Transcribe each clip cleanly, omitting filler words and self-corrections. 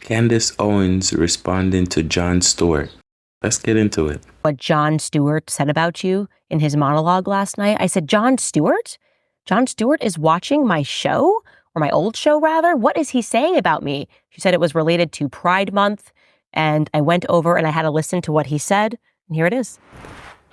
Candace Owens responding to John Stewart. Let's get into it. What John Stewart said about you in his monologue last night. I said, John Stewart? John Stewart is watching my show, or my old show rather? What is he saying about me? She said it was related to Pride Month, and I went over and I had to listen to what he said, and here it is.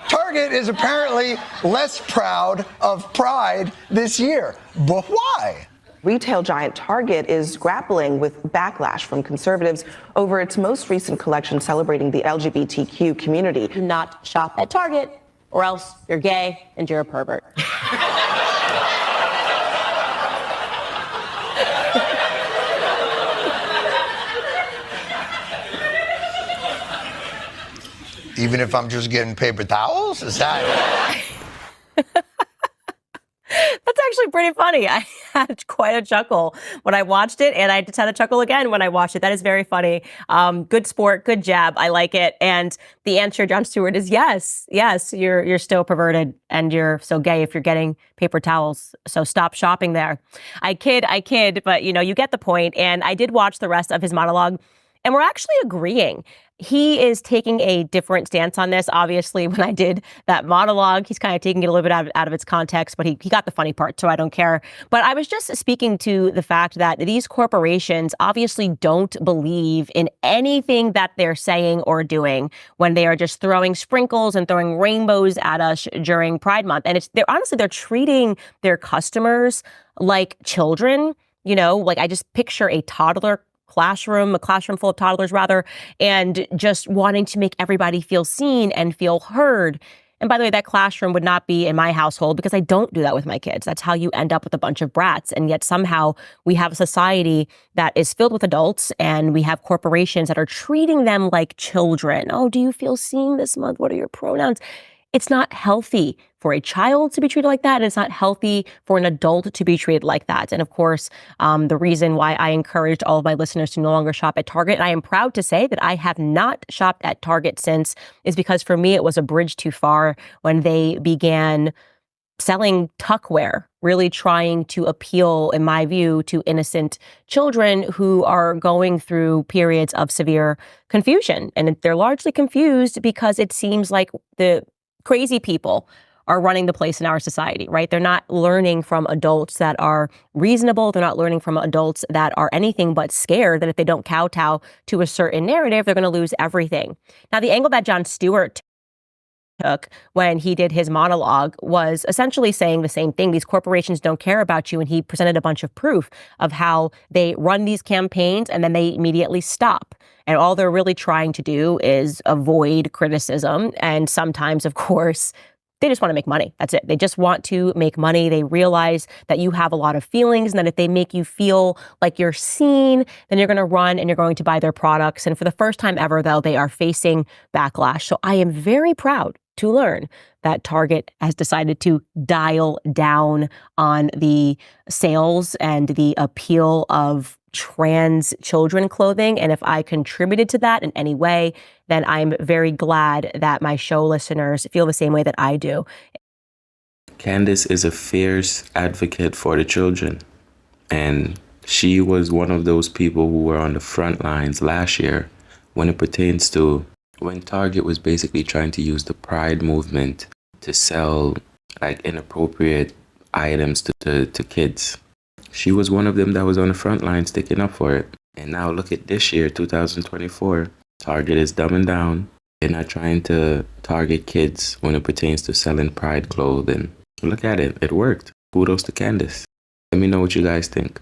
Target is apparently less proud of Pride this year, but why? Retail giant Target is grappling with backlash from conservatives over its most recent collection celebrating the LGBTQ community. Do not shop at Target, or else you're gay and you're a pervert. Even if I'm just getting paper towels? Is that... That's actually pretty funny. I had quite a chuckle when I watched it, and I just had a chuckle again when I watched it. That is very funny. Good sport, good jab. I like it. And the answer, John Stewart, is yes. Yes, you're still perverted and you're still gay if you're getting paper towels. So stop shopping there. I kid, but you get the point. And I did watch the rest of his monologue, and we're actually agreeing. He is taking a different stance on this. Obviously, when I did that monologue, he's kind of taking it a little bit out of its context, but he got the funny part, so I don't care. But I was just speaking to the fact that these corporations obviously don't believe in anything that they're saying or doing when they are just throwing sprinkles and throwing rainbows at us during Pride Month. And they're treating their customers like children. Like I just picture a classroom full of toddlers rather, and just wanting to make everybody feel seen and feel heard. And by the way, that classroom would not be in my household because I don't do that with my kids. That's how you end up with a bunch of brats. And yet somehow we have a society that is filled with adults, and we have corporations that are treating them like children. Oh, do you feel seen this month? What are your pronouns? It's not healthy for a child to be treated like that, and it's not healthy for an adult to be treated like that. And of course, the reason why I encouraged all of my listeners to no longer shop at Target, and I am proud to say that I have not shopped at Target since, is because for me it was a bridge too far when they began selling tuckwear, really trying to appeal, in my view, to innocent children who are going through periods of severe confusion. And they're largely confused because it seems like the crazy people are running the place in our society, right? They're not learning from adults that are reasonable. They're not learning from adults that are anything but scared that if they don't kowtow to a certain narrative, they're going to lose everything. Now, the angle that John Stewart took when he did his monologue was essentially saying the same thing. These corporations don't care about you. And he presented a bunch of proof of how they run these campaigns and then they immediately stop. And all they're really trying to do is avoid criticism. And sometimes, of course, they just want to make money. That's it. They just want to make money. They realize that you have a lot of feelings, and that if they make you feel like you're seen, then you're going to run and you're going to buy their products. And for the first time ever, though, they are facing backlash. So I am very proud to learn that Target has decided to dial down on the sales and the appeal of trans children clothing. And if I contributed to that in any way, then I'm very glad that my show listeners feel the same way that I do. Candace is a fierce advocate for the children. And she was one of those people who were on the front lines last year when it pertains to when Target was basically trying to use the Pride movement to sell like inappropriate items to kids. She was one of them that was on the front line sticking up for it. And now look at this year, 2024. Target is dumbing down. They're not trying to target kids when it pertains to selling Pride clothing. Look at it. It worked. Kudos to Candace. Let me know what you guys think.